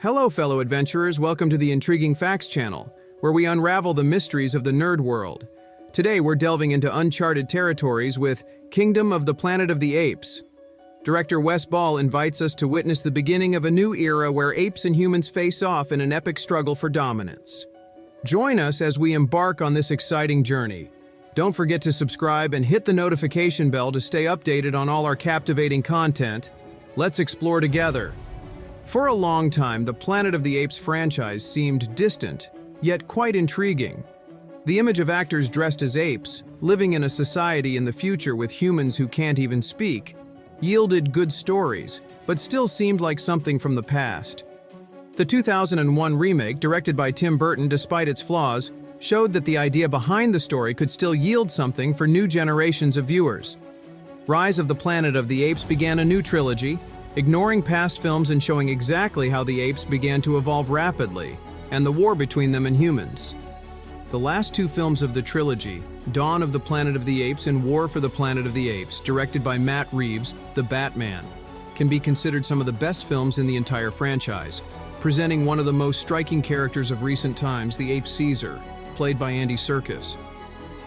Hello, fellow adventurers. Welcome to the Intriguing Facts channel, where we unravel the mysteries of the nerd world. Today, we're delving into uncharted territories with Kingdom of the Planet of the Apes. Director Wes Ball invites us to witness the beginning of a new era where apes and humans face off in an epic struggle for dominance. Join us as we embark on this exciting journey. Don't forget to subscribe and hit the notification bell to stay updated on all our captivating content. Let's explore together. For a long time, the Planet of the Apes franchise seemed distant, yet quite intriguing. The image of actors dressed as apes, living in a society in the future with humans who can't even speak, yielded good stories, but still seemed like something from the past. The 2001 remake, directed by Tim Burton despite its flaws, showed that the idea behind the story could still yield something for new generations of viewers. Rise of the Planet of the Apes began a new trilogy, ignoring past films and showing exactly how the apes began to evolve rapidly, and the war between them and humans. The last two films of the trilogy, Dawn of the Planet of the Apes and War for the Planet of the Apes, directed by Matt Reeves, the Batman, can be considered some of the best films in the entire franchise, presenting one of the most striking characters of recent times, the ape Caesar, played by Andy Serkis.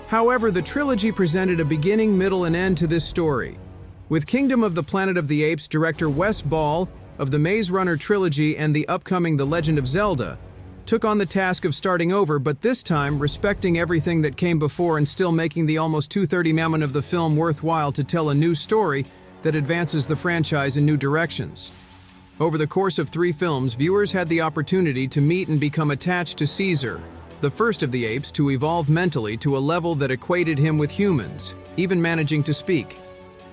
However, the trilogy presented a beginning, middle, and end to this story. With Kingdom of the Planet of the Apes, director Wes Ball of the Maze Runner trilogy and the upcoming The Legend of Zelda took on the task of starting over, but this time respecting everything that came before and still making the almost 230 minutes of the film worthwhile to tell a new story that advances the franchise in new directions. Over the course of 3 films, viewers had the opportunity to meet and become attached to Caesar, the first of the apes to evolve mentally to a level that equated him with humans, even managing to speak.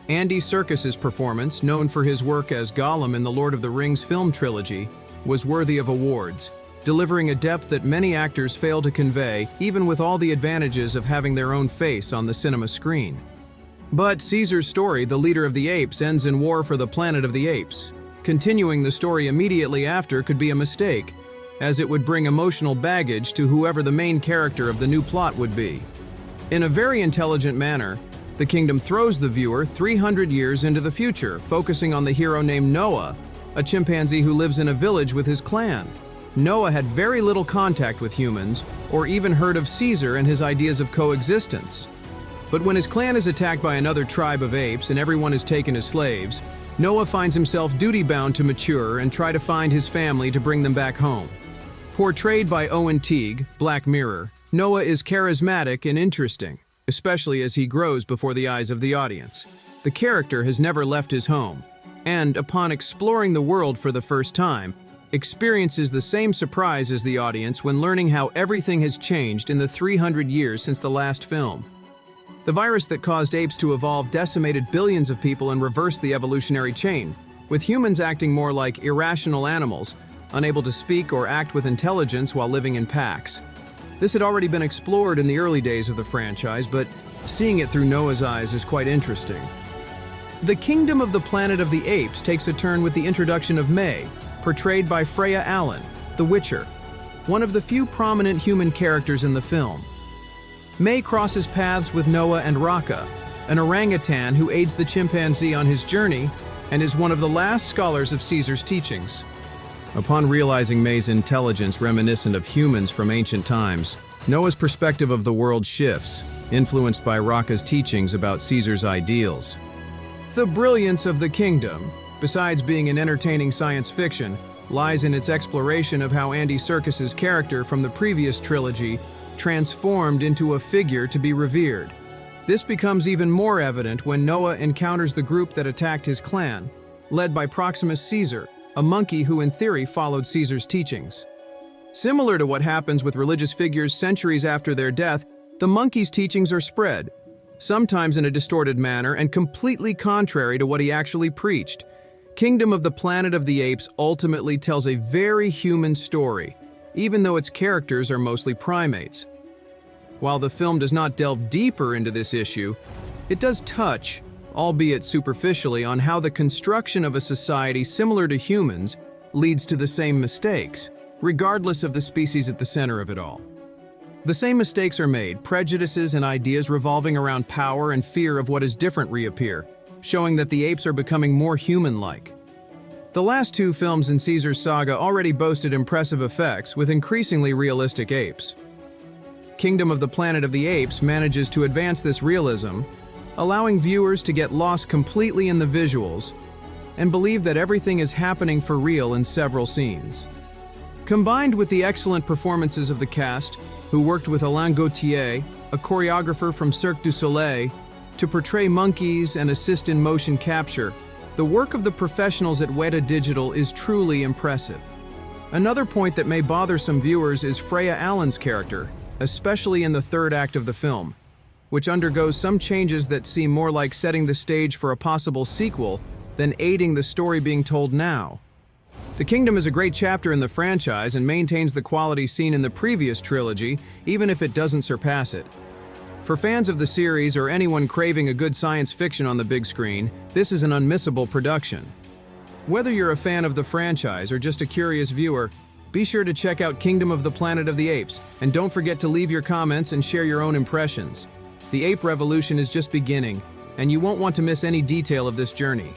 Andy Serkis's performance, known for his work as Gollum in the Lord of the Rings film trilogy, was worthy of awards, delivering a depth that many actors fail to convey, even with all the advantages of having their own face on the cinema screen. But Caesar's story, The Leader of the Apes, ends in War for the Planet of the Apes. Continuing the story immediately after could be a mistake, as it would bring emotional baggage to whoever the main character of the new plot would be. In a very intelligent manner, the kingdom throws the viewer 300 years into the future, focusing on the hero named Noah, a chimpanzee who lives in a village with his clan. Noah had very little contact with humans, or even heard of Caesar and his ideas of coexistence. But when his clan is attacked by another tribe of apes and everyone is taken as slaves, Noah finds himself duty-bound to mature and try to find his family to bring them back home. Portrayed by Owen Teague, Black Mirror, Noah is charismatic and interesting, especially as he grows before the eyes of the audience. The character has never left his home, and upon exploring the world for the first time, experiences the same surprise as the audience when learning how everything has changed in the 300 years since the last film. The virus that caused apes to evolve decimated billions of people and reversed the evolutionary chain, with humans acting more like irrational animals, unable to speak or act with intelligence while living in packs. This had already been explored in the early days of the franchise, but seeing it through Noah's eyes is quite interesting. The Kingdom of the Planet of the Apes takes a turn with the introduction of May, portrayed by Freya Allan, the Witcher, one of the few prominent human characters in the film. May crosses paths with Noah and Raka, an orangutan who aids the chimpanzee on his journey and is one of the last scholars of Caesar's teachings. Upon realizing May's intelligence reminiscent of humans from ancient times, Noah's perspective of the world shifts, influenced by Raka's teachings about Caesar's ideals. The brilliance of the kingdom, besides being an entertaining science fiction, lies in its exploration of how Andy Serkis's character from the previous trilogy transformed into a figure to be revered. This becomes even more evident when Noah encounters the group that attacked his clan, led by Proximus Caesar, a monkey who in theory followed Caesar's teachings. Similar to what happens with religious figures centuries after their death, the monkey's teachings are spread, sometimes in a distorted manner and completely contrary to what he actually preached. Kingdom of the Planet of the Apes ultimately tells a very human story, even though its characters are mostly primates. While the film does not delve deeper into this issue, it does touch, albeit superficially, on how the construction of a society similar to humans leads to the same mistakes, regardless of the species at the center of it all. The same mistakes are made, prejudices and ideas revolving around power and fear of what is different reappear, showing that the apes are becoming more human-like. The last two films in Caesar's saga already boasted impressive effects with increasingly realistic apes. Kingdom of the Planet of the Apes manages to advance this realism, allowing viewers to get lost completely in the visuals and believe that everything is happening for real in several scenes. Combined with the excellent performances of the cast, who worked with Alain Gauthier, a choreographer from Cirque du Soleil, to portray monkeys and assist in motion capture, the work of the professionals at Weta Digital is truly impressive. Another point that may bother some viewers is Freya Allan's character, especially in the third act of the film, which undergoes some changes that seem more like setting the stage for a possible sequel than aiding the story being told now. The Kingdom is a great chapter in the franchise and maintains the quality seen in the previous trilogy, even if it doesn't surpass it. For fans of the series or anyone craving a good science fiction on the big screen, this is an unmissable production. Whether you're a fan of the franchise or just a curious viewer, be sure to check out Kingdom of the Planet of the Apes, and don't forget to leave your comments and share your own impressions. The ape revolution is just beginning, and you won't want to miss any detail of this journey.